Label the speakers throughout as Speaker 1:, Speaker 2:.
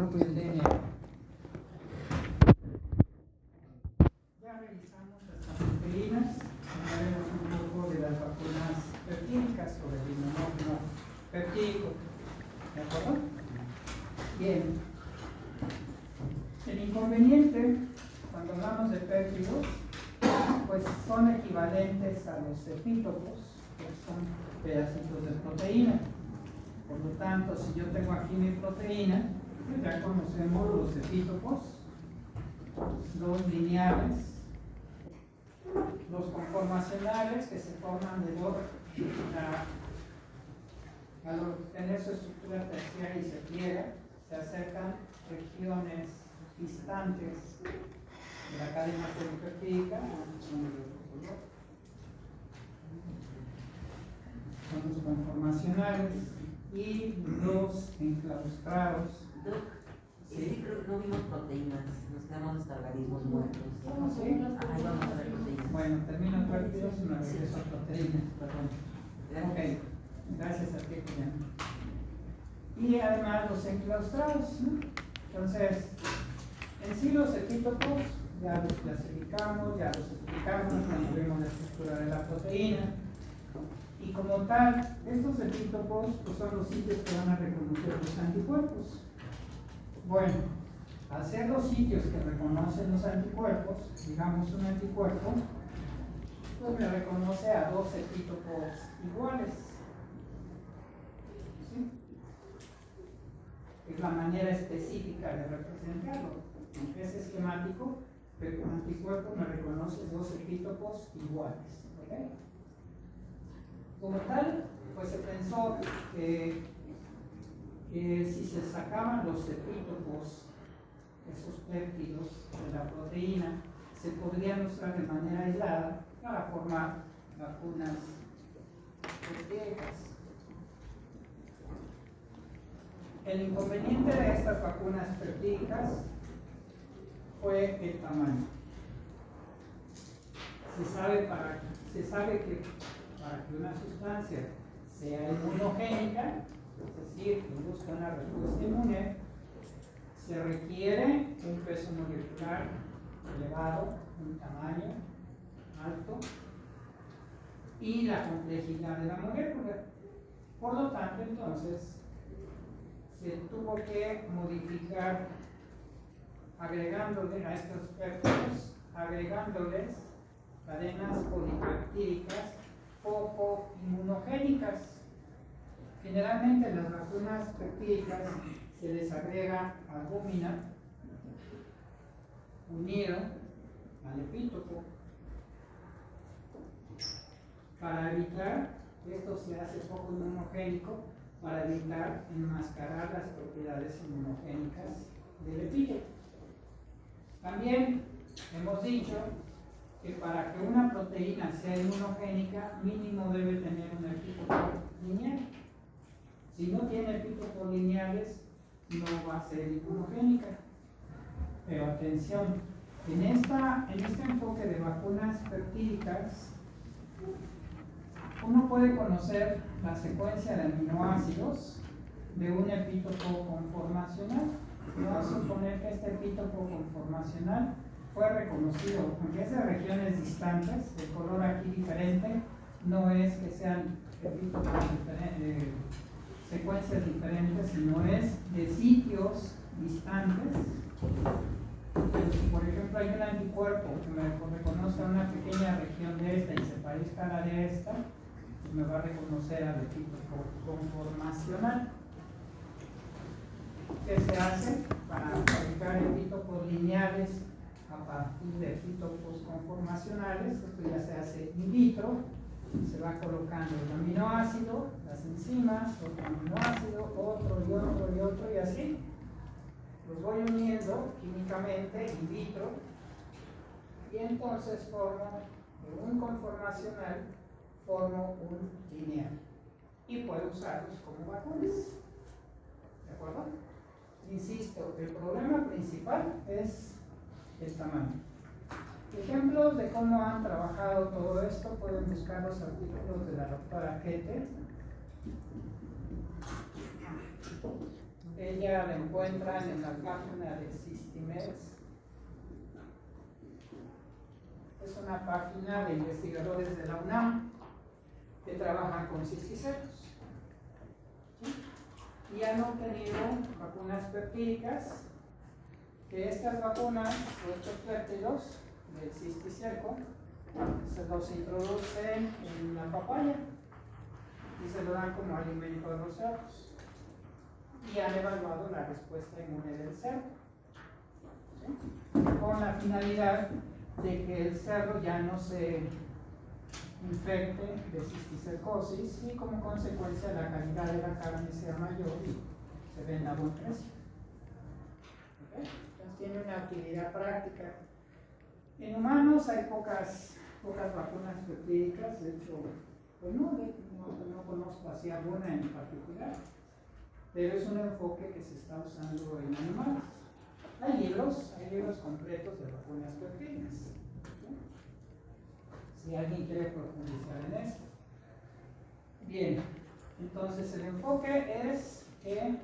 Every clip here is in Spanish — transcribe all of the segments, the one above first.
Speaker 1: del DNA. Ya revisamos las proteínas, hablaremos un poco de las vacunas peptídicas o del inmunógeno peptídico. ¿De acuerdo? Bien. El inconveniente, cuando hablamos de péptidos, pues son equivalentes a los epítopos, que son pedacitos de proteína. Por lo tanto, si yo tengo aquí mi proteína, pues ya conocemos los epítopos, los lineales, los conformacionales, que se forman al obtener su estructura terciaria y se pliega, se acercan regiones distantes de la cadena polipeptídica. Son los conformacionales y los enclaustrados.
Speaker 2: Sí, creo que no vimos proteínas, nos quedamos hasta organismos muertos.
Speaker 1: ¿Sí?
Speaker 2: Ahí vamos a ver proteínas.
Speaker 1: Bueno, termino péptidos y me regreso a proteínas, perdón. Ok, gracias a ti, Julián. Y además los enclaustrados, ¿no? Entonces, en sí los epítopos ya los clasificamos, ya los explicamos cuando vemos la estructura de la proteína. Y como tal, estos epítopos pues, son los sitios que van a reconocer los anticuerpos. Bueno, al ser los sitios que reconocen los anticuerpos, digamos un anticuerpo, pues me reconoce a dos epítopos iguales. ¿Sí? Es la manera específica de representarlo. Aunque es esquemático, pero un anticuerpo me reconoce dos epítopos iguales. ¿Okay? Como tal, pues se pensó que si se sacaban los epítopos, esos péptidos de la proteína, se podrían usar de manera aislada para formar vacunas peptídicas. El inconveniente de estas vacunas peptídicas fue el tamaño. Se sabe que para que una sustancia sea inmunogénica, es decir, que busca una respuesta inmune, se requiere un peso molecular elevado, un tamaño alto y la complejidad de la molécula. Por lo tanto, entonces, se tuvo que modificar agregándole a estos péptidos, agregándoles cadenas polipeptídicas poco inmunogénicas. Generalmente en las vacunas peptídicas se les agrega albúmina unido al epítopo para evitar, esto se hace poco inmunogénico, para evitar enmascarar las propiedades inmunogénicas del epítopo. También hemos dicho que para que una proteína sea inmunogénica, mínimo debe tener un epítopo lineal. Si no tiene epítopos lineales, no va a ser inmunogénica. Pero atención, en este enfoque de vacunas peptídicas, uno puede conocer la secuencia de aminoácidos de un epítopo conformacional. Vamos a suponer que este epítopo conformacional fue reconocido, aunque es de regiones distantes, el color aquí diferente, no es que sean epítopos diferentes, secuencias diferentes, sino es de sitios distantes. Pero si por ejemplo hay un anticuerpo que me reconozca una pequeña región de esta y se parezca a la de esta, pues me va a reconocer al epítopo conformacional. ¿Qué se hace para fabricar epítopos lineales a partir de epítopos conformacionales? Esto ya se hace in vitro, se va colocando el aminoácido, las enzimas, otro aminoácido, otro y otro y otro y así. Los voy uniendo químicamente in vitro y entonces formo de un conformacional, formo un lineal y puedo usarlos como vacunas. ¿De acuerdo? Insisto, el problema principal es el tamaño. Ejemplos de cómo han trabajado todo esto, pueden buscar los artículos de la doctora Keter. Ella la encuentran en la página de Sistimex. Es una página de investigadores de la UNAM que trabajan con cisticecos. ¿Sí? Y han obtenido vacunas peptídicas, que estas vacunas o estos péptidos del cisticerco se los introducen en la papaya y se lo dan como alimento a los cerdos. Y han evaluado la respuesta inmune del cerdo, ¿sí? Con la finalidad de que el cerdo ya no se infecte de cisticercosis y como consecuencia la calidad de la carne sea mayor y se venda a buen precio. ¿Okay? Entonces tiene una utilidad práctica. En humanos hay pocas vacunas peptídicas, de hecho, pues no conozco así alguna en particular, pero es un enfoque que se está usando en animales. Hay libros completos de vacunas peptídicas, ¿sí? Si alguien quiere profundizar en esto. Bien, entonces el enfoque es que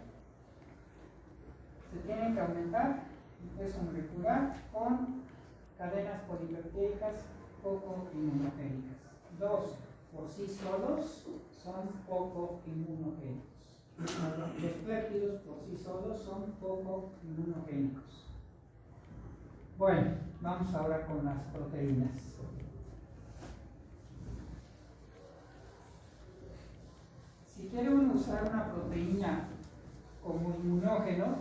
Speaker 1: se tienen que aumentar el peso molecular con cadenas polipeptídicas poco inmunogénicas. Dos, por sí solos, son poco inmunogénicos. Los péptidos por sí solos son poco inmunogénicos. Bueno, vamos ahora con las proteínas. Si quieren usar una proteína como inmunógeno,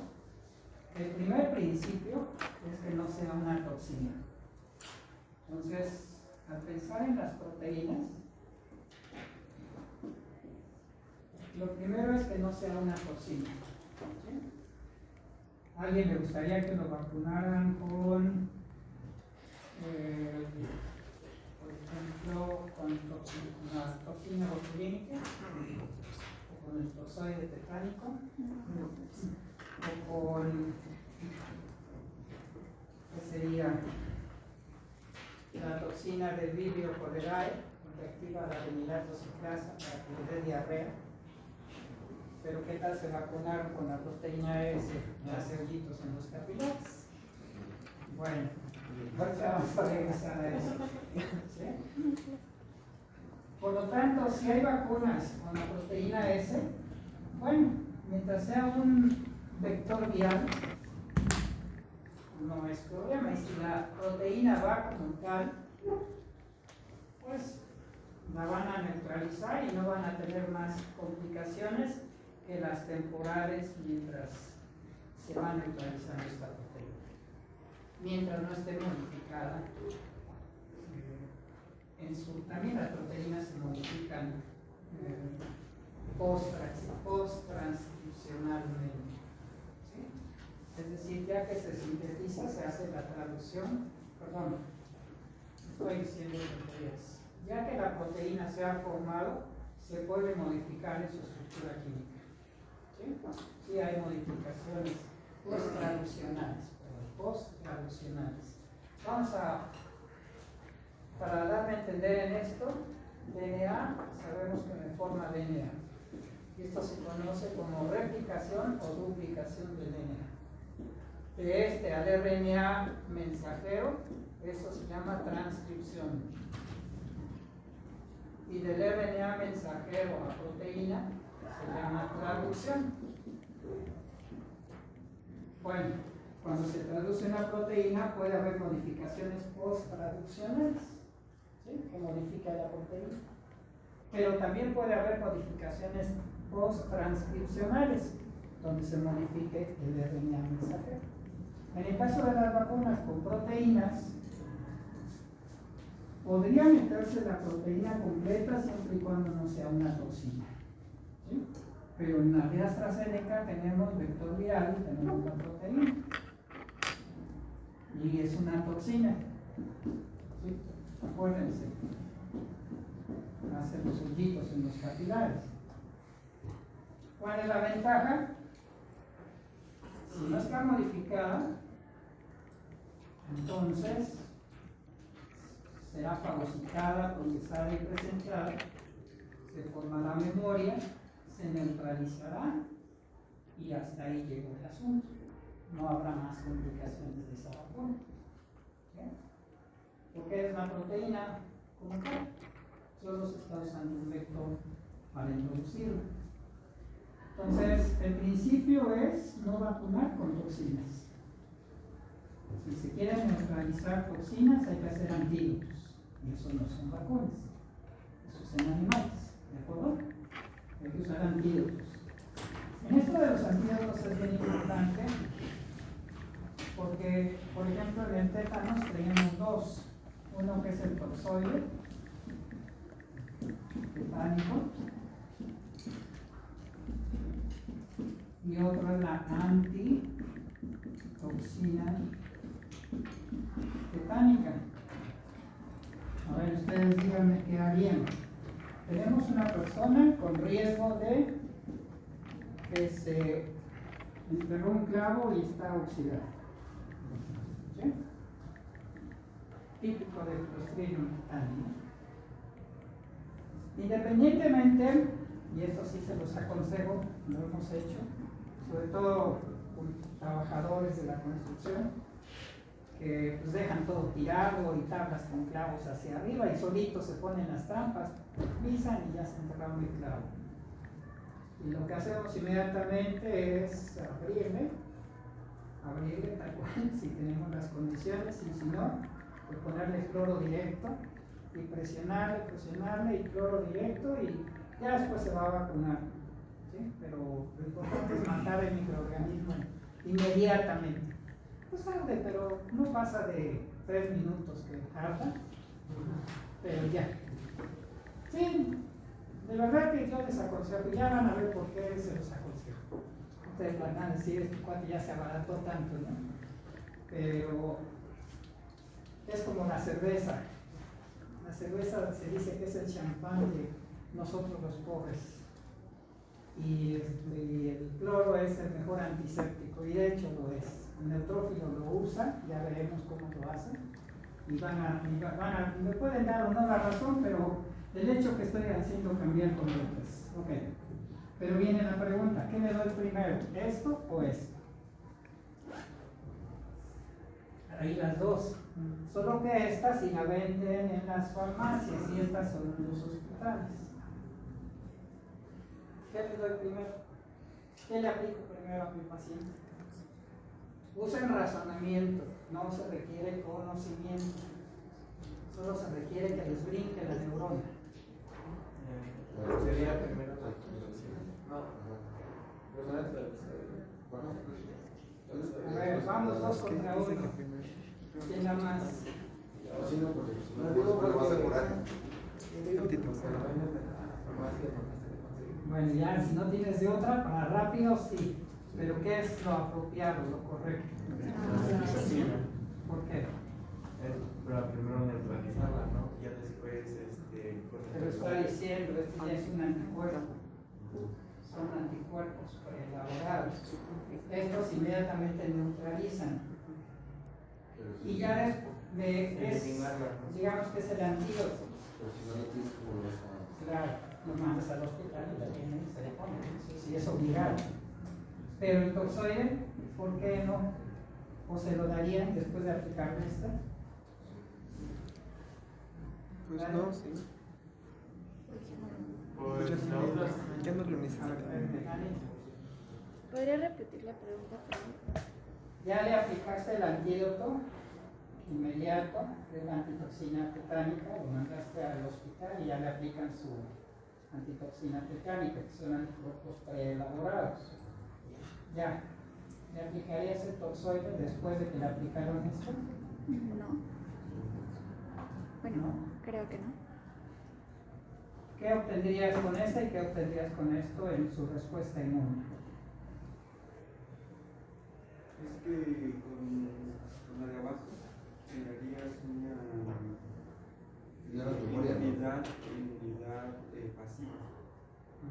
Speaker 1: el primer principio es que no sea una toxina. Entonces, al pensar en las proteínas, lo primero es que no sea una toxina. ¿Sí? ¿A alguien le gustaría que lo vacunaran con, por ejemplo, con la toxina botulínica, o con el tozoide tetánico, o con, ¿qué sería? La toxina del Vibrio cholerae, que activa la vinilatoxiclasa para que le dé diarrea? Pero ¿qué tal se vacunaron con la proteína S, hace hoyitos en los capilares? Bueno, ahorita vamos a regresar a eso. ¿Sí? Por lo tanto, si hay vacunas con la proteína S, bueno, mientras sea un vector viral, no es problema. Y si la proteína va como tal, pues la van a neutralizar y no van a tener más complicaciones que las temporales mientras se va neutralizando esta proteína. Mientras no esté modificada, también las proteínas se modifican post-transcripcionalmente. ¿Sí? Es decir, ya que se sintetiza, se hace la traducción, perdón, estoy diciendo tonterías. Ya que la proteína se ha formado, se puede modificar en su estructura química. ¿Sí? Sí hay modificaciones post-traduccionales. Vamos a, para darme a entender en esto, DNA, sabemos que me forma DNA. Y esto se conoce como replicación o duplicación del DNA. De este al RNA mensajero, eso se llama transcripción. Y del RNA mensajero a proteína se llama traducción. Bueno, cuando se traduce una proteína puede haber modificaciones post-traduccionales, ¿sí? Que modifica la proteína. Pero también puede haber modificaciones post-transcripcionales, donde se modifique el RNA mensajero. En el caso de las vacunas con proteínas, podría meterse la proteína completa siempre y cuando no sea una toxina. ¿Sí? Pero en la de AstraZeneca tenemos vector viral y tenemos la proteína. Y es una toxina. ¿Sí? Acuérdense. Hace los hoyitos en los capilares. ¿Cuál es la ventaja? Si no está modificada, entonces será fagocitada, procesada y presentada, se formará memoria, se neutralizará y hasta ahí llegó el asunto. No habrá más complicaciones de esa vacuna. Porque es una proteína como tal, solo se está usando un vector para introducirla. Entonces, el principio es no vacunar con toxinas. Si se quieren neutralizar toxinas, hay que hacer antídotos. Y eso no son vacunas, eso es en animales, ¿de acuerdo? Hay que usar antídotos. En esto de los antídotos es bien importante porque, por ejemplo, en el tétanos tenemos dos. Uno que es el toxoide tetánico y otro es la antitoxina tetánica. A ver, ustedes díganme qué harían. Tenemos una persona con riesgo de que se enterró un clavo y está oxidado. ¿Sí? Típico del Clostridium tetani. Independientemente, y esto sí se los aconsejo, lo hemos hecho, sobre todo con trabajadores de la construcción, que pues dejan todo tirado y tablas con clavos hacia arriba y solitos se ponen las trampas, pisan y ya se enterraron el clavo. Y lo que hacemos inmediatamente es abrirle tal cual, si tenemos las condiciones, y si no, pues ponerle cloro directo y presionarle y cloro directo y ya después se va a vacunar. ¿Sí? Pero lo importante es matar el microorganismo inmediatamente. Pues arde, pero no pasa de 3 minutos que tarda, pero ya. Sí, de verdad que yo les aconsejo, ya van a ver por qué se los aconsejo. Ustedes van a decir, este cuate ya se abarató tanto, ¿no? Pero es como la cerveza. La cerveza se dice que es el champán de nosotros los pobres. Y el cloro es el mejor antiséptico, y de hecho lo es. El neutrófilo lo usa, ya veremos cómo lo hace. Y me pueden dar o no la razón, pero el hecho que estoy haciendo cambiar con otras. Ok. Pero viene la pregunta, ¿qué le doy primero? ¿Esto o esto? Ahí las dos. Solo que estas sí la venden en las farmacias y estas son en los hospitales. ¿Qué le doy primero? ¿Qué le aplico primero a mi paciente? Usen razonamiento, no se requiere conocimiento. Solo se requiere que les brinque la neurona.
Speaker 3: Sería primero la
Speaker 1: A ver, vamos 2 contra 1. ¿Quién da más? Bueno, ya si no tienes de otra, para rápido sí. Pero ¿qué es lo apropiado, lo correcto? ¿Por qué?
Speaker 3: Pero primero neutralizarla, ¿no? Ya después,
Speaker 1: Pero está diciendo, esto ya es un anticuerpo. Son anticuerpos preelaborados. Estos inmediatamente neutralizan. Y ya después, digamos que es el antídoto. Claro, lo mandas al hospital y la tienen y se le ponen. Eso sí es obligado. Pero el toxoide, ¿por qué no? ¿O se lo darían después de aplicarle esta?
Speaker 4: Pues
Speaker 1: ¿Vale?
Speaker 4: no, sí. Pues ya no lo necesito.
Speaker 5: ¿Podría repetir la pregunta, por favor?
Speaker 1: Ya le aplicaste el antídoto inmediato, que es la antitoxina tetánica, lo mandaste al hospital y ya le aplican su antitoxina tetánica, que son anticuerpos preelaborados. Ya, ¿le aplicarías el toxoide después de que le aplicaron esto?
Speaker 5: No. Bueno,
Speaker 1: ¿No?
Speaker 5: creo que no.
Speaker 1: ¿Qué obtendrías con esta y qué obtendrías con esto en su respuesta inmune?
Speaker 6: Es que con la de abajo generarías una inmunidad pasiva. Y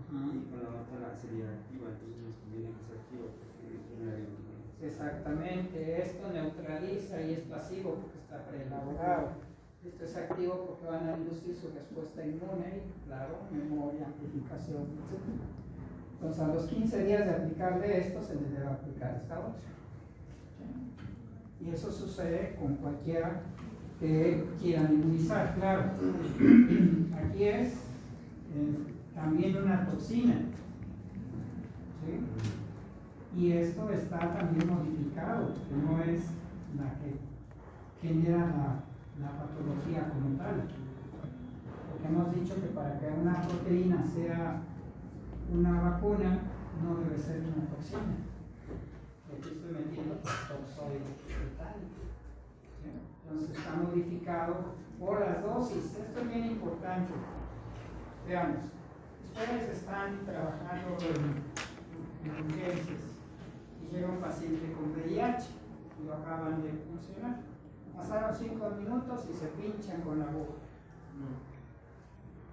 Speaker 6: con la otra sería activa, entonces nos conviene que sea activa porque generaría inmunidad.
Speaker 1: Exactamente, esto neutraliza y es pasivo porque está preelaborado. Esto es activo porque van a inducir su respuesta inmune y, claro, memoria, amplificación, etc. Entonces, a los 15 días de aplicarle esto, se le debe aplicar esta otra. ¿Sí? Y eso sucede con cualquiera que quieran inmunizar, claro. Aquí es también una toxina. ¿Sí? Y esto está también modificado, que no es la que genera la patología como tal. Porque hemos dicho que para que una proteína sea una vacuna, no debe ser una toxina. Aquí estoy metiendo toxoide fetal. ¿Sí? Entonces está modificado por las dosis. Esto es bien importante. Veamos, ustedes están trabajando en urgencias y llega un paciente con VIH y lo acaban de funcionar. Pasaron 5 minutos y se pinchan con la boca.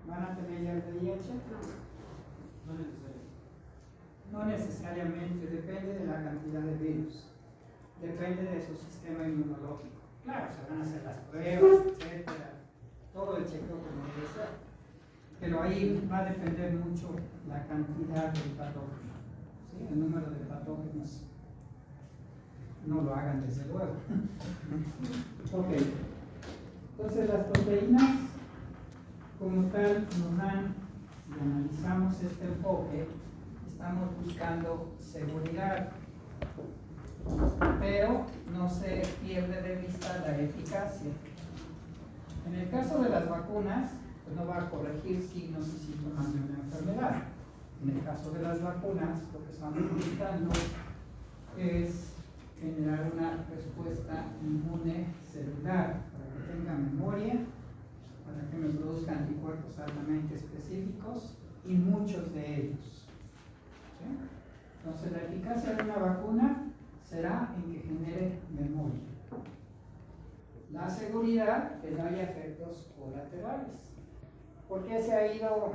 Speaker 1: ¿Van a tener ya el VIH? No necesariamente, depende de la cantidad de virus, depende de su sistema inmunológico. Claro, se van a hacer las pruebas, etcétera, todo el chequeo como debe ser, pero ahí va a depender mucho la cantidad del patógeno, ¿sí? El número de patógenos. No lo hagan desde luego. Ok, entonces las proteínas como tal nos dan, si analizamos este enfoque, estamos buscando seguridad, pero no se pierde de vista la eficacia. En el caso de las vacunas, pues no va a corregir signos y síntomas de una enfermedad. En el caso de las vacunas, lo que estamos buscando es generar una respuesta inmune celular para que tenga memoria, para que me produzcan anticuerpos altamente específicos y muchos de ellos. ¿Sí? Entonces la eficacia de una vacuna será en que genere memoria. La seguridad, que no haya efectos colaterales. ¿Por qué se ha ido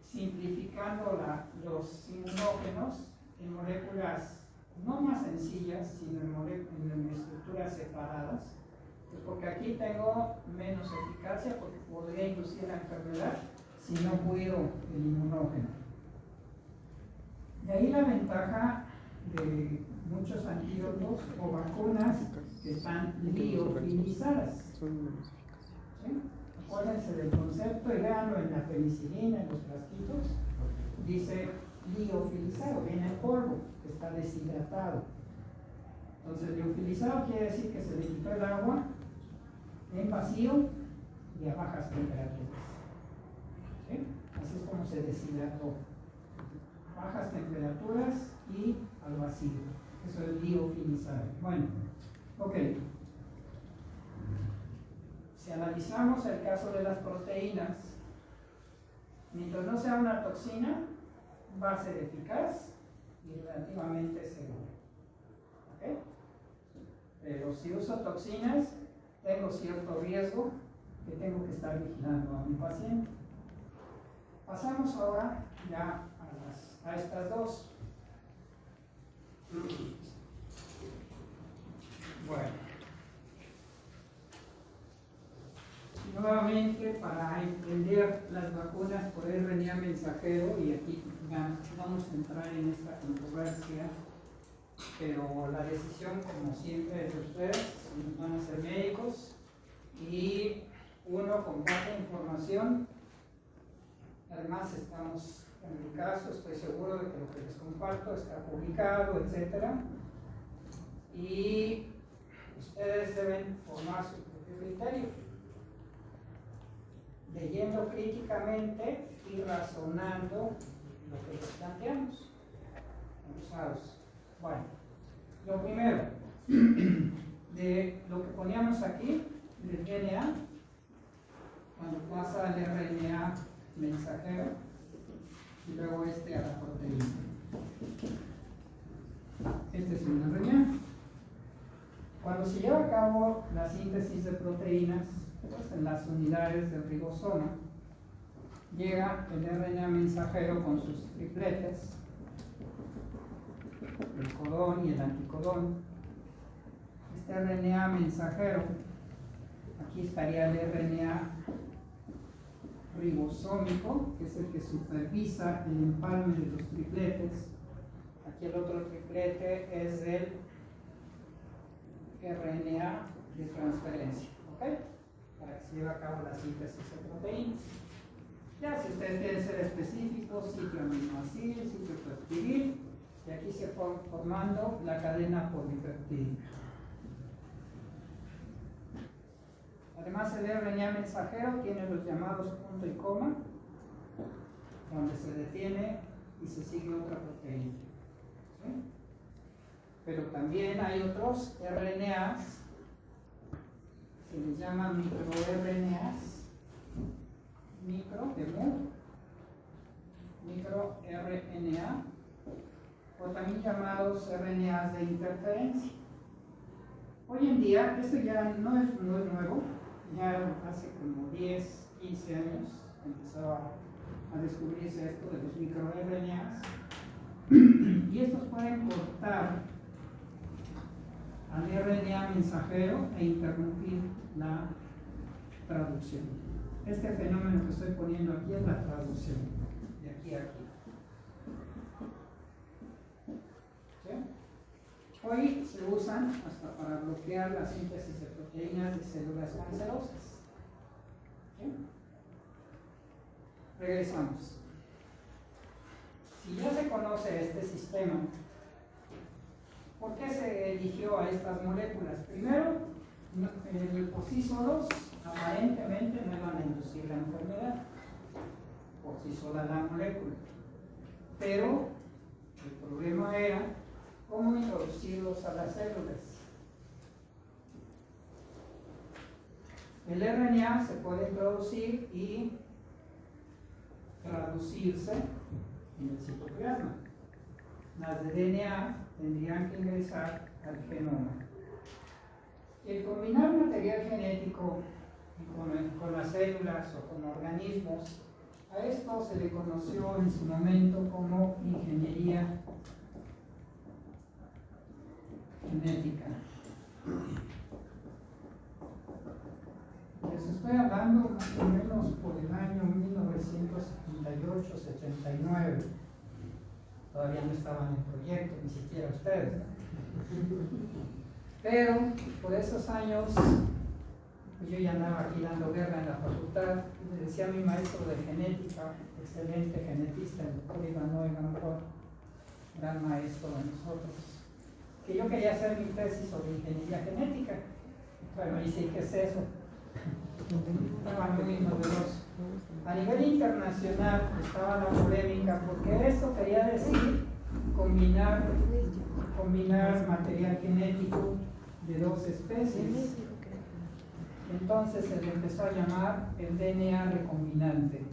Speaker 1: simplificando los inmunógenos en moléculas no más sencillas, sino en estructuras separadas? Pues porque aquí tengo menos eficacia, porque podría inducir la enfermedad si no cuido el inmunógeno. De ahí la ventaja de muchos antídotos o vacunas que están liofilizadas. ¿Sí? Acuérdense del concepto y véanlo en la penicilina, en los frasquitos. Dice liofilizado, viene en polvo, que está deshidratado. Entonces, liofilizado quiere decir que se le quitó el agua en vacío y a bajas temperaturas. ¿Sí? Así es como se deshidrató. Bajas temperaturas y al vacío. Eso es liofilizado. Bueno, ok. Si analizamos el caso de las proteínas, mientras no sea una toxina, va a ser eficaz y relativamente seguro. ¿Okay? Pero si uso toxinas, tengo cierto riesgo que tengo que estar vigilando a mi paciente. Pasamos ahora ya a estas dos. Bueno. Nuevamente, para entender las vacunas por RNA mensajero, y aquí ya vamos a entrar en esta controversia, pero la decisión, como siempre, es de ustedes, van a ser médicos, y uno comparte información. Además, estamos, en mi caso, estoy seguro de que lo que les comparto está publicado, etc. Y ustedes deben formar su propio criterio, leyendo críticamente y razonando lo que les planteamos. Abusados. Bueno, lo primero, de lo que poníamos aquí, del DNA, cuando pasa al RNA mensajero, y luego a la proteína. Este es un RNA. Cuando se lleva a cabo la síntesis de proteínas, pues en las unidades del ribosoma, llega el RNA mensajero con sus tripletes, el codón y el anticodón. Este RNA mensajero, aquí estaría el RNA ribosómico, que es el que supervisa el empalme de los tripletes. Aquí el otro triplete es del RNA de transferencia, ¿ok? Para que se lleve a cabo la síntesis de proteínas. Ya si ustedes quieren ser específicos, ciclo aminoácido, ciclo peptidil, y aquí se fue formando la cadena polipeptídica. Además, el RNA mensajero tiene los llamados punto y coma, donde se detiene y se sigue otra proteína. ¿Sí? Pero también hay otros RNAs, se les llama microRNAs, microRNA, o también llamados RNAs de interferencia. Hoy en día, esto ya no es nuevo, ya hace como 10, 15 años empezó a descubrirse esto de los microRNAs, y estos pueden cortar al RNA mensajero e interrumpir la traducción. Este fenómeno que estoy poniendo aquí es la traducción, de aquí a aquí. ¿Sí? Hoy se usan hasta para bloquear la síntesis de proteínas de células cancerosas. ¿Sí? Regresamos. Si ya se conoce este sistema, ¿por qué se eligió a estas moléculas? Primero, por sí solos aparentemente no iban a inducir la enfermedad, por sí sola la molécula. Pero el problema era cómo introducirlos a las células. El RNA se puede introducir y traducirse en el citoplasma. Las de DNA tendrían que ingresar al genoma. El combinar material genético con las células o con organismos, a esto se le conoció en su momento como ingeniería genética. Les estoy hablando más o menos por el año 1978-79. Todavía no estaban en proyecto, ni siquiera ustedes, ¿no? Pero por esos años, pues yo ya andaba aquí dando guerra en la facultad, y le decía a mi maestro de genética, excelente genetista, el doctor Ivanoy Gamboa, gran maestro de nosotros, que yo quería hacer mi tesis sobre ingeniería genética. Bueno, y sí, ¿qué es eso? Estaba muy novedoso. A nivel internacional estaba la polémica porque esto quería decir combinar material genético de dos especies. Entonces se le empezó a llamar el DNA recombinante.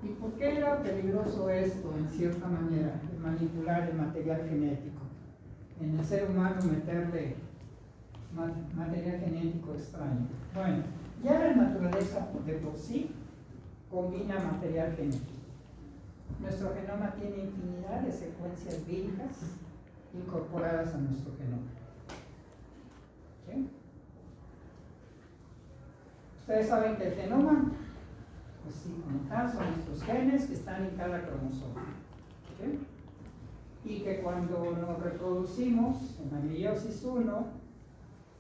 Speaker 1: ¿Y por qué era peligroso esto, en cierta manera, de manipular el material genético? En el ser humano meterle material genético extraño. Bueno, ya la naturaleza de por sí combina material genético. Nuestro genoma tiene infinidad de secuencias víricas incorporadas a nuestro genoma. ¿Sí? Ustedes saben que el genoma, pues sí, como tal, son nuestros genes que están en cada cromosoma. ¿Sí? Y que cuando nos reproducimos en la meiosis 1,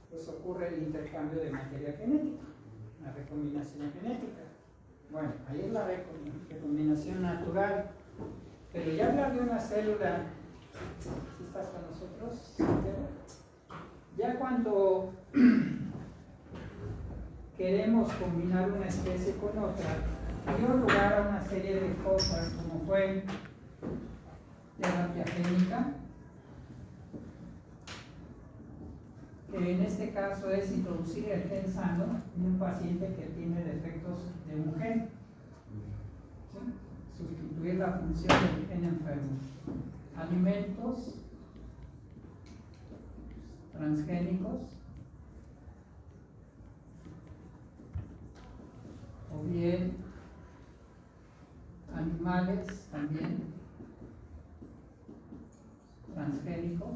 Speaker 1: pues ocurre el intercambio de material genético, la recombinación genética. Bueno, ahí es la recombinación natural. Pero ya hablar de una célula, ¿sí estás con nosotros? Ya cuando queremos combinar una especie con otra, dio lugar a una serie de cosas como fue terapia génica, que en este caso es introducir el gen sano en un paciente que tiene defectos de un gen. ¿Sí? Sustituir la función del gen enfermo. Alimentos transgénicos o bien animales también transgénicos.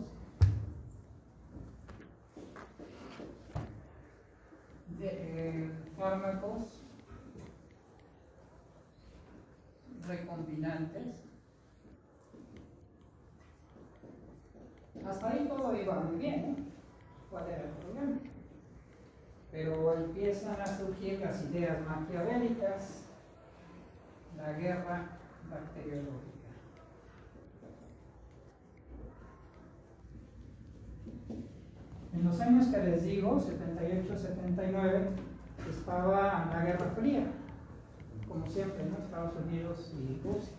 Speaker 1: fármacos recombinantes. Hasta ahí todo iba muy bien, ¿no? ¿Cuál era el problema? Pero empiezan a surgir las ideas maquiavélicas, la guerra bacteriológica. En los años que les digo, 78-79, estaba la Guerra Fría, como siempre, ¿no? Estados Unidos y Rusia.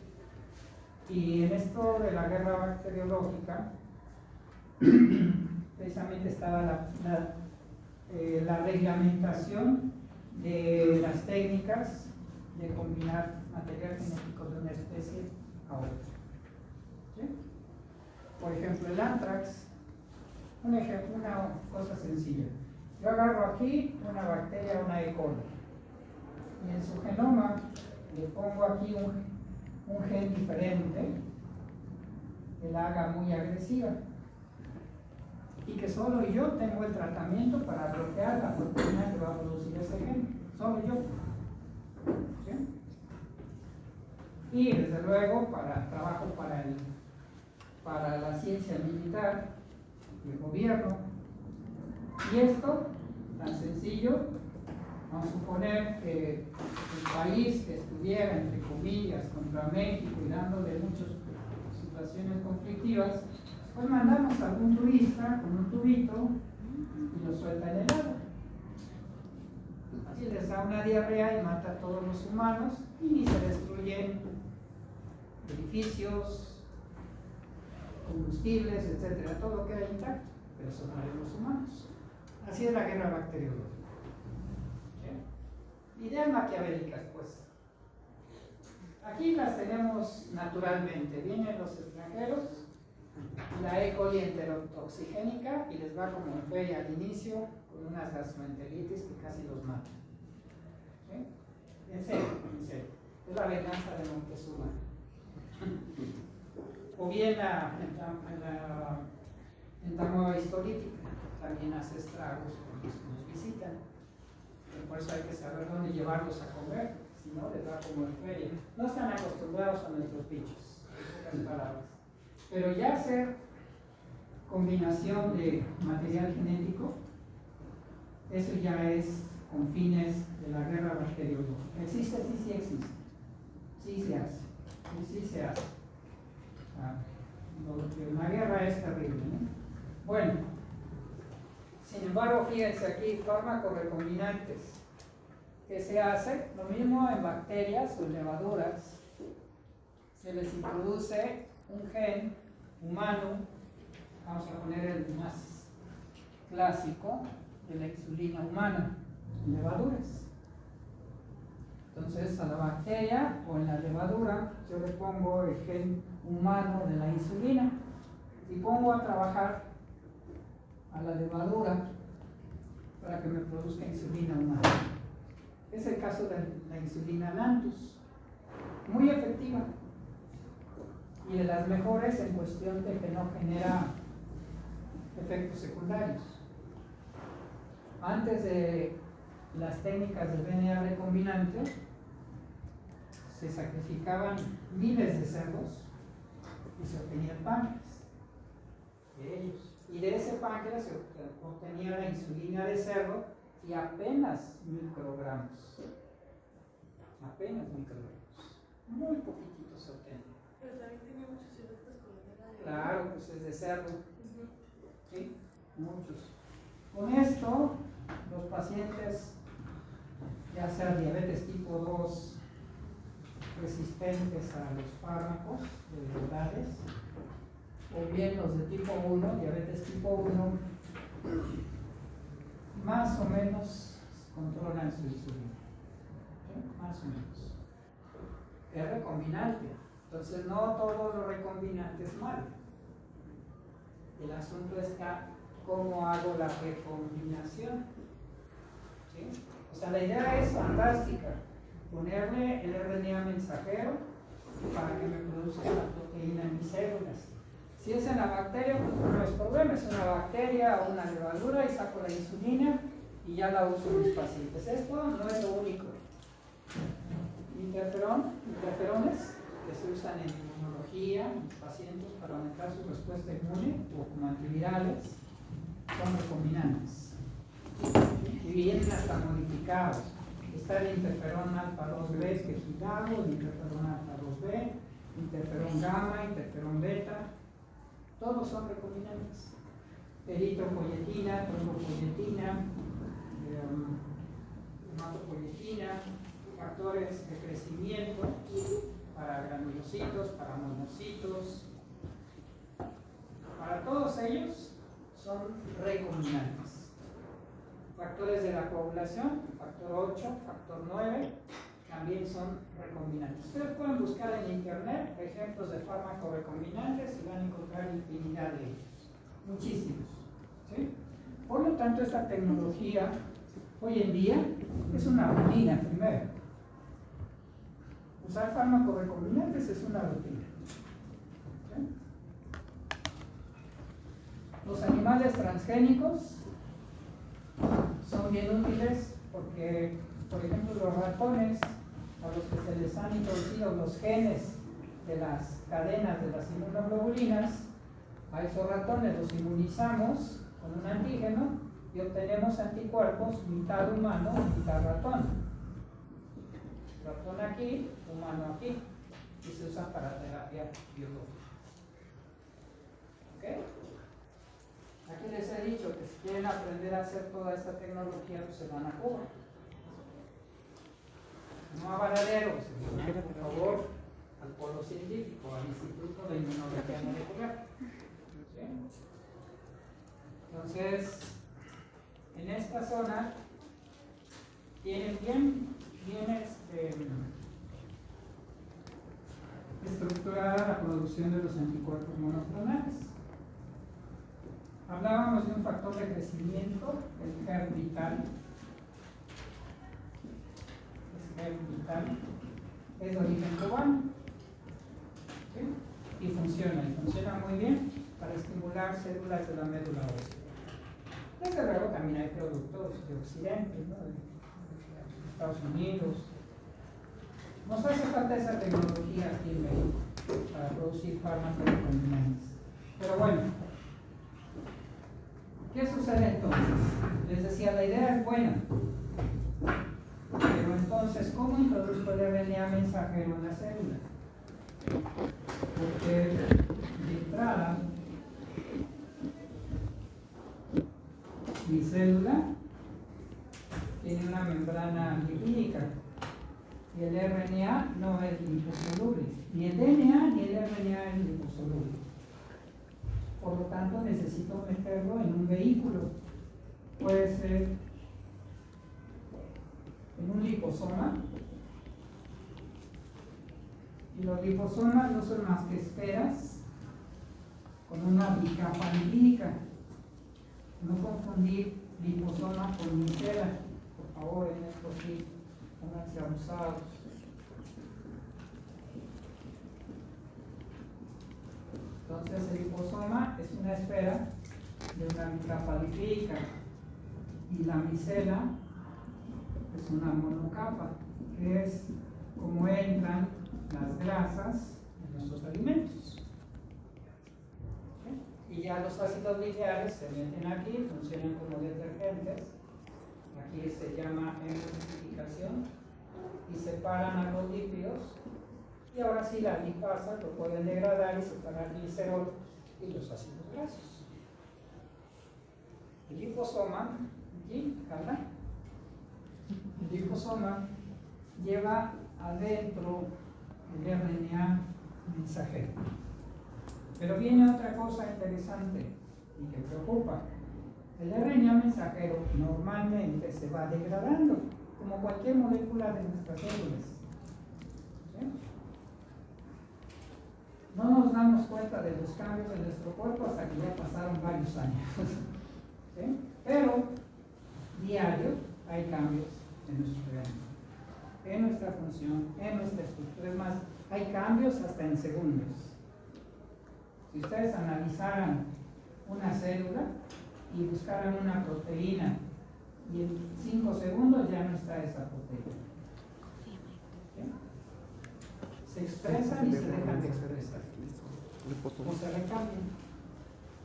Speaker 1: Y en esto de la guerra bacteriológica, precisamente estaba la reglamentación de las técnicas de combinar material genético de una especie a otra. ¿Sí? Por ejemplo, el anthrax, un ejemplo, una cosa sencilla. Yo agarro aquí una bacteria, una E. coli, y en su genoma le pongo aquí un gen diferente que la haga muy agresiva, y que solo yo tengo el tratamiento para bloquear la proteína que va a producir ese gen, solo yo. ¿Sí? Y desde luego trabajo para la ciencia militar, el gobierno. Y esto, tan sencillo, vamos a suponer que el país que estuviera, entre comillas, contra México y dándole muchas situaciones conflictivas, pues mandamos a algún turista con un tubito y lo suelta en el agua. Así les da una diarrea y mata a todos los humanos y ni se destruyen edificios, combustibles, etcétera, todo lo que hay intacto, pero sobreviven los humanos. Así es la guerra bacteriológica. ¿Sí? Ideas maquiavélicas, pues. Aquí las tenemos naturalmente. Vienen los extranjeros, la E. coli enterotoxigénica, y les va como en feria al inicio con unas gastroenteritis que casi los matan. ¿Sí? En serio, en serio. Es la venganza de Montezuma. O bien la entamoeba histolítica también hace estragos porque nos visitan. Pero por eso hay que saber dónde llevarlos a comer, si no les da como en feria. No están acostumbrados a nuestros bichos, en pocas palabras. Pero ya hacer combinación de material genético, eso ya es con fines de la guerra bacteriológica. ¿Existe? Sí, sí existe. Sí se hace. Sí se hace. La guerra es terrible, ¿no? Bueno, sin embargo, fíjense aquí, fármacos recombinantes. ¿Qué se hace? Lo mismo en bacterias o en levaduras. Se les introduce un gen humano, vamos a poner el más clásico, de la insulina humana, en levaduras. Entonces, a la bacteria o en la levadura, yo le pongo el gen humano de la insulina y pongo a trabajar a la levadura para que me produzca insulina humana. Es el caso de la insulina Lantus, muy efectiva y de las mejores en cuestión de que no genera efectos secundarios. Antes de las técnicas del DNA recombinante, se sacrificaban miles de cerdos y se obtenía el páncreas de ellos. Y de ese páncreas se obtenía la insulina de cerdo y apenas microgramos. Apenas microgramos. Muy poquitito se obtenía.
Speaker 7: Pero también tenía muchos efectos colaterales.
Speaker 1: Claro, pues es de cerdo. ¿Sí? Muchos. Con esto, los pacientes, ya sea diabetes tipo 2, resistentes a los fármacos de orales, o bien los de tipo 1, diabetes tipo 1, más o menos controlan su insulina. ¿Sí? Más o menos. Es recombinante. Entonces, no todo lo recombinante es malo. El asunto está cómo hago la recombinación. ¿Sí? O sea, la idea es fantástica. Ponerle el RNA mensajero para que me produzca la proteína en mis células. Si es en la bacteria, pues no es problema, es una bacteria o una levadura y saco la insulina y ya la uso en mis pacientes. Esto no es lo único. Interferones que se usan en inmunología, en pacientes para aumentar su respuesta inmune o como antivirales, son recombinantes. Y vienen hasta modificados. Está el interferón alfa 2B pegidado, el interferón alfa 2B, interferón gamma, interferón beta, todos son recombinantes. Eritropoyetina, trombopoyetina, hematopoyetina, factores de crecimiento para granulocitos, para monocitos, para todos ellos son recombinantes. Factores de la coagulación, factor 8, factor 9, también son recombinantes. Ustedes pueden buscar en internet ejemplos de fármacos recombinantes y van a encontrar infinidad de ellos, muchísimos. ¿Sí? Por lo tanto, esta tecnología hoy en día es una rutina primero. Usar fármacos recombinantes es una rutina. ¿Sí? Los animales transgénicos son bien útiles porque, por ejemplo, los ratones a los que se les han introducido los genes de las cadenas de las inmunoglobulinas, a esos ratones los inmunizamos con un antígeno y obtenemos anticuerpos mitad humano, mitad ratón. Ratón aquí, humano aquí, y se usa para terapia biológica. ¿Ok? Aquí les he dicho que si quieren aprender a hacer toda esta tecnología, pues se van a Cuba. No a Varadero, por favor, al Polo Científico, al Instituto de Inmunología Molecular. ¿Sí? Entonces, en esta zona tienen bien estructurada la producción de los anticuerpos monoclonales. Hablábamos de un factor de crecimiento, el GERD vital. Es de origen cubano. ¿Sí? Y funciona muy bien para estimular células de la médula ósea. Desde luego también hay productos de Occidente, ¿no? De Estados Unidos. Nos hace falta esa tecnología aquí en México para producir fármacos recombinantes. Pero bueno, ¿qué sucede entonces? Les decía, la idea es buena. Pero entonces, ¿cómo introduzco el RNA mensajero en la célula? Porque de entrada, mi célula tiene una membrana lipídica y el RNA no es liposoluble. Ni el DNA ni el RNA es liposoluble. Por lo tanto, necesito meterlo en un vehículo. Puede ser en un liposoma. Y los liposomas no son más que esferas con una bicapa lipídica. No confundir liposoma con micela. Por favor, en esto sí, pónganse abusados. Entonces, el liposoma es una esfera de una bicapa lipídica y la micela es una monocapa, que es como entran las grasas en nuestros alimentos. ¿Sí? Y ya los ácidos lineares se meten aquí, funcionan como detergentes. Aquí se llama emulsificación y separan a los lípidos. Y ahora sí, la lipasa lo pueden degradar y separar glicerol y los ácidos grasos. El liposoma, aquí, Carla, el liposoma lleva adentro el RNA mensajero. Pero viene otra cosa interesante y que preocupa. El RNA mensajero normalmente se va degradando, como cualquier molécula de nuestras células. ¿Sí? No nos damos cuenta de los cambios en nuestro cuerpo hasta que ya pasaron varios años. ¿Sí? Pero diario hay cambios en nuestro organismo, en nuestra función, en nuestra estructura. Es más, hay cambios hasta en segundos. Si ustedes analizaran una célula y buscaran una proteína y en 5 segundos ya no está esa proteína. ¿Sí? Se expresan y se dejan de expresar. O se recambian.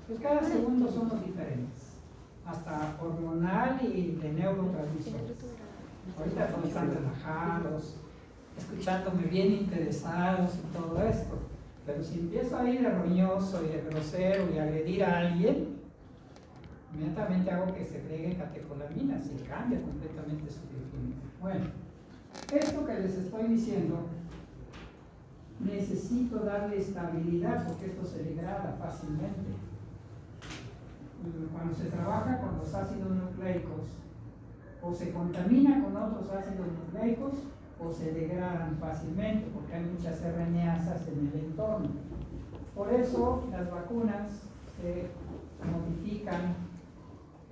Speaker 1: Pues cada segundo somos diferentes, hasta hormonal y de neurotransmisores. Ahorita todos están relajados, escuchándome bien interesados y todo esto. Pero si empiezo a ir de roñoso y de grosero y a agredir a alguien, inmediatamente hago que segregue catecolaminas y cambia completamente su bioquímica. Bueno, esto que les estoy diciendo, necesito darle estabilidad porque esto se degrada fácilmente. Cuando se trabaja con los ácidos nucleicos, o se contamina con otros ácidos nucleicos, o se degradan fácilmente porque hay muchas RNAsas en el entorno. Por eso las vacunas se modifican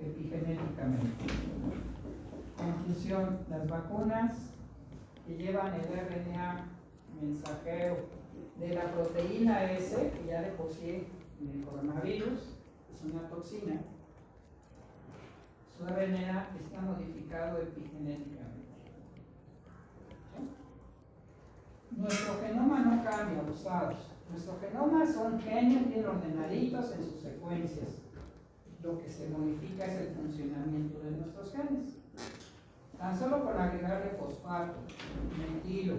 Speaker 1: epigenéticamente. Conclusión, las vacunas que llevan el RNA mensajero de la proteína S, que ya de por sí en el coronavirus es una toxina, su RNA está modificado epigenéticamente. ¿Sí? Nuestro genoma no cambia, usados. Nuestro genoma son genes bien ordenaditos en sus secuencias. Lo que se modifica es el funcionamiento de nuestros genes. Tan solo con agregarle fosfato, metilo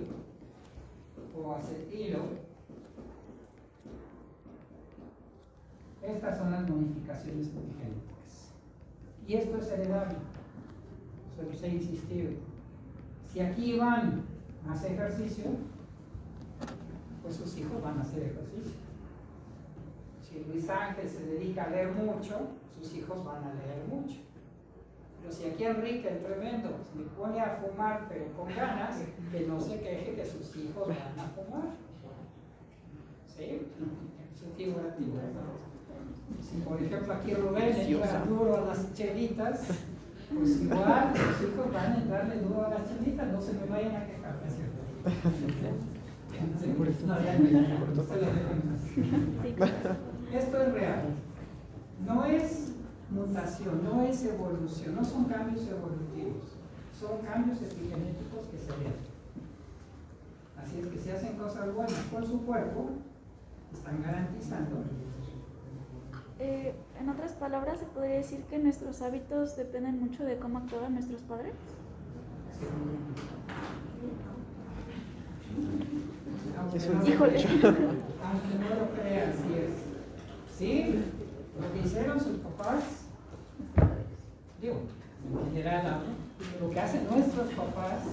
Speaker 1: o acetilo, estas son las modificaciones epigenéticas. Y esto es heredable. Se los he insistido. Si aquí van a hacer ejercicio, pues sus hijos van a hacer ejercicio. Si Luis Ángel se dedica a leer mucho, sus hijos van a leer mucho. Pero si aquí Enrique, el tremendo, se pone a fumar, pero con ganas, que no se queje que sus hijos van a fumar. ¿Sí? Es figurativo. Si por ejemplo aquí Rubén entra duro a las chelitas, pues igual los hijos van a entrarle duro a las chelitas, no se me vayan a quejar, ¿no es cierto? No, ya no, se lo dejo más. Esto es real. No es mutación, no es evolución, no son cambios evolutivos, son cambios epigenéticos que se ven. Así es que si hacen cosas buenas con su cuerpo, están garantizando.
Speaker 5: En otras palabras, ¿se podría decir que nuestros hábitos dependen mucho de cómo actuaban nuestros padres?
Speaker 1: Aunque
Speaker 4: Eso
Speaker 1: no,
Speaker 4: híjole.
Speaker 1: aunque no lo crean, así es. ¿Sí? Lo que hicieron sus papás, digo, en general hablo, lo que hacen nuestros papás,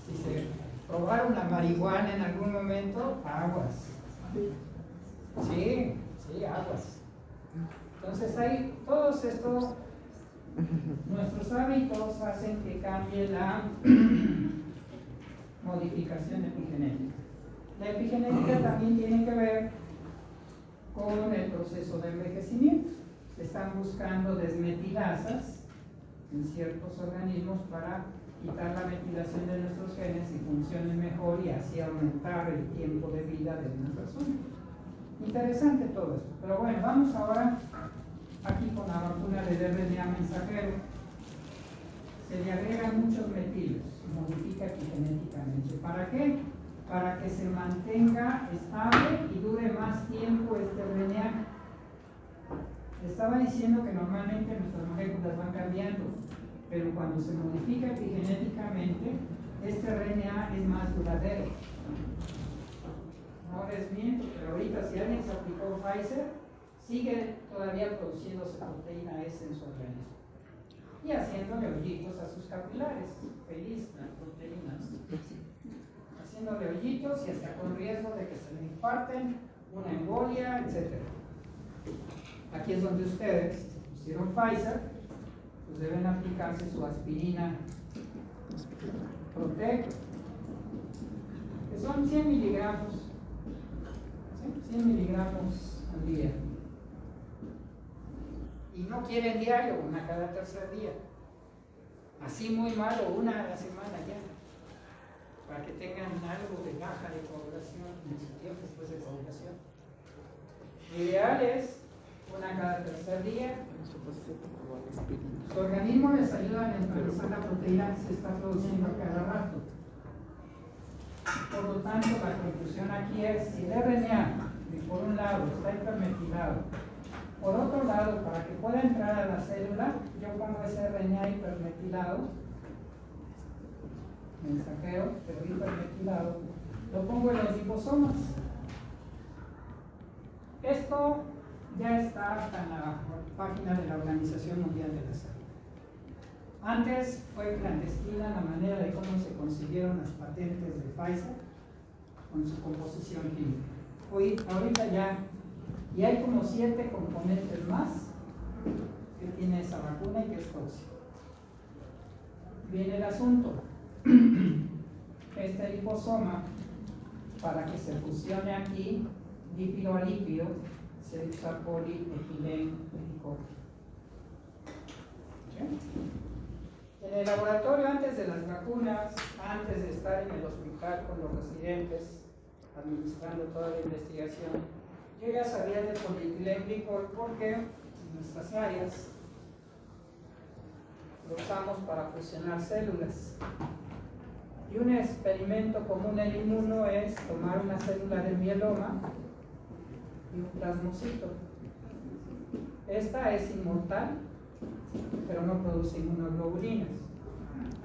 Speaker 1: si se probaron la marihuana en algún momento, aguas. Sí, sí, aguas. Entonces hay todos estos, nuestros hábitos hacen que cambie la modificación epigenética. La epigenética también tiene que ver con el proceso de envejecimiento. Se están buscando desmetilasas en ciertos organismos para quitar la metilación de nuestros genes y funcionen mejor y así aumentar el tiempo de vida de una persona. Interesante todo esto. Pero bueno, vamos ahora aquí con la vacuna del RNA mensajero. Se le agregan muchos metilos, se modifica epigenéticamente. ¿Para qué? Para que se mantenga estable y dure más tiempo este RNA. Estaba diciendo que normalmente nuestras moléculas van cambiando, pero cuando se modifica epigenéticamente, este RNA es más duradero. Ahora es miento, pero ahorita si alguien se aplicó Pfizer, sigue todavía produciéndose proteína S en su organismo y haciéndole hoyitos a sus capilares. Feliz las proteínas. Haciéndole hoyitos y hasta con riesgo de que se le infarten, una embolia, etc. Aquí es donde ustedes, si se pusieron Pfizer, pues deben aplicarse su aspirina Protect, que son 100 miligramos. 100 miligramos al día. Y no quieren diario, una cada tercer día. Así muy malo, una a la semana ya. Para que tengan algo de baja de coagulación en su tiempo después de coagulación. Lo ideal es una cada tercer día,
Speaker 4: Eso pues se como el espíritu.
Speaker 1: Su organismo les ayuda a neutralizar la proteína que se está produciendo a cada rato. Por lo tanto, la conclusión aquí es, si el RNA, que por un lado está hipermetilado, por otro lado, para que pueda entrar a la célula, yo pongo ese RNA hipermetilado, mensajero, pero hipermetilado, lo pongo en los liposomas. Esto ya está en la página de la Organización Mundial de la Salud. Antes fue clandestina la manera de cómo se consiguieron las patentes de Pfizer con su composición química. Ahorita ya, y hay como 7 componentes más que tiene esa vacuna y que es tóxica. Viene el asunto. Este liposoma, para que se fusione aquí, lípido a lípido, se usa polietilenglicol. En el laboratorio, antes de las vacunas, antes de estar en el hospital con los residentes, administrando toda la investigación, yo ya sabía de polietilenglicol porque en nuestras áreas lo usamos para fusionar células. Y un experimento común en inmuno es tomar una célula de mieloma y un plasmocito. Esta es inmortal, pero no produce inmunoglobulinas.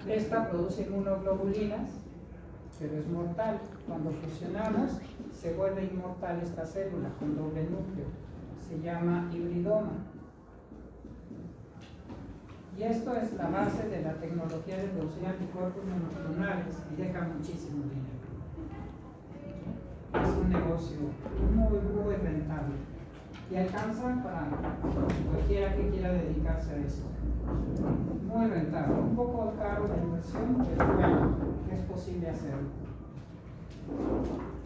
Speaker 1: Esta produce inmunoglobulinas, pero es mortal. Cuando fusionamos, se vuelve inmortal esta célula con doble núcleo. Se llama hibridoma. Y esto es la base de la tecnología de producir anticuerpos monoclonales y deja muchísimo dinero. Es un negocio muy rentable y alcanza para cualquiera que quiera dedicarse a eso. Muy rentable, un poco caro la inversión, pero bueno, es posible hacerlo.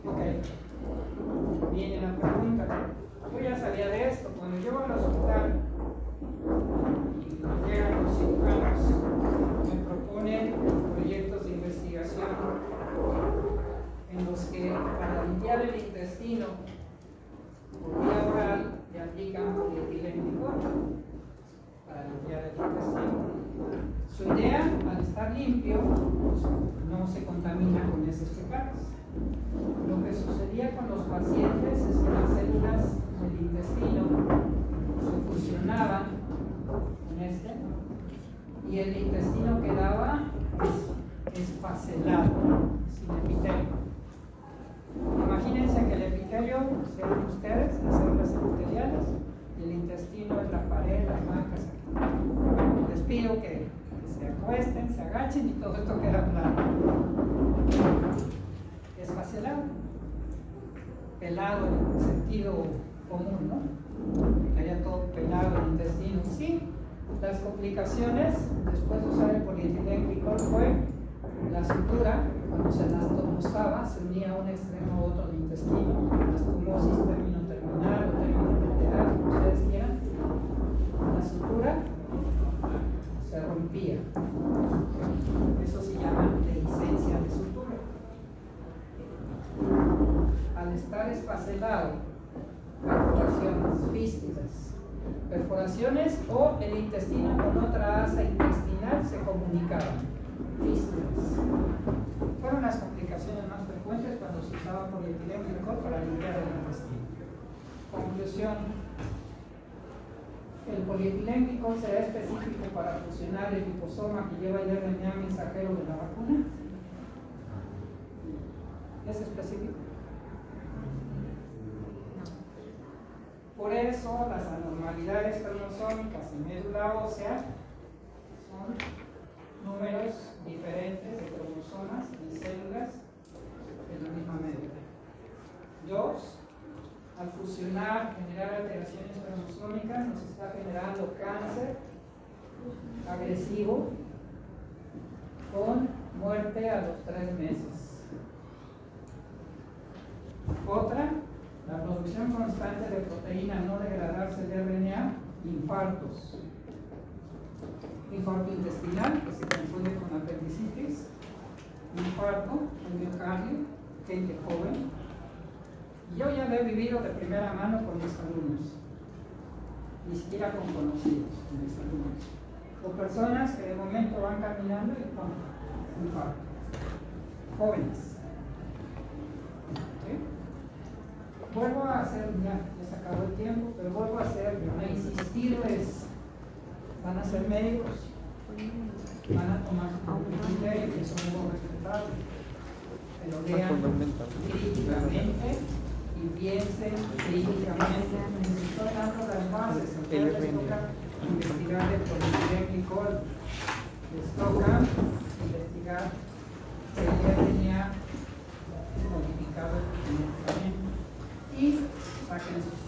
Speaker 1: Ok, viene la pregunta. Yo ya sabía de esto. Cuando llego al hospital y llegan los cirujanos, me proponen proyectos de investigación en los que para limpiar el intestino por vía oral le aplican polietilenglicol para limpiar el intestino. Su idea, al estar limpio, no se contamina con heces fecales. Lo que sucedía con los pacientes es que las células del intestino se fusionaban con este y el intestino quedaba esfacelado, sin epitelio. Imagínense que el epitelio sean ustedes, las células epiteliales, y el intestino es la pared, las marcas aquí. Les pido que se acuesten, se agachen y todo esto queda plano. Esfacelado, pelado en el sentido común, ¿no? Que haya todo pelado el intestino. Sí, las complicaciones después de usar el polietilenglicol fue la sutura, cuando se anastomosaba, se unía a un extremo a otro del intestino, anastomosis, término terminal o término lateral, como ustedes quieran. La sutura se rompía. Eso se llama dehiscencia de sutura. Al estar esfacelado, perforaciones, fístulas, perforaciones o el intestino con otra asa intestinal se comunicaban. Fístulas. Fueron las complicaciones más frecuentes cuando se usaba polietilenglicol para limpiar el intestino. Conclusión: el polietilenglicol será específico para fusionar el liposoma que lleva el RNA mensajero de la vacuna. ¿Es específico? Por eso las anormalidades cromosómicas en médula ósea son números diferentes de cromosomas en células de la misma médula. 2. Al fusionar, generar alteraciones cromosómicas, nos está generando cáncer agresivo con muerte a los 3 meses. Otra, la producción constante de proteína no degradarse de RNA, infartos. Infarto intestinal, que se confunde con apendicitis, infarto en miocardio, gente joven. Yo ya lo he vivido de primera mano con mis alumnos. ni siquiera con conocidos en este momento. O personas que de momento van caminando y con infarto. Jóvenes. ¿Ok? Vuelvo a hacer, ya se acabó el tiempo, pero vuelvo a hacer, a insistirles, van a ser médicos, van a tomar su propio criterio, que eso es muy respetable, pero lean críticamente y piensen críticamente. Les estoy dando las bases, a ustedes les toca investigar el polifenol, les toca investigar si ya tenía modificado el medicamento y saquen sus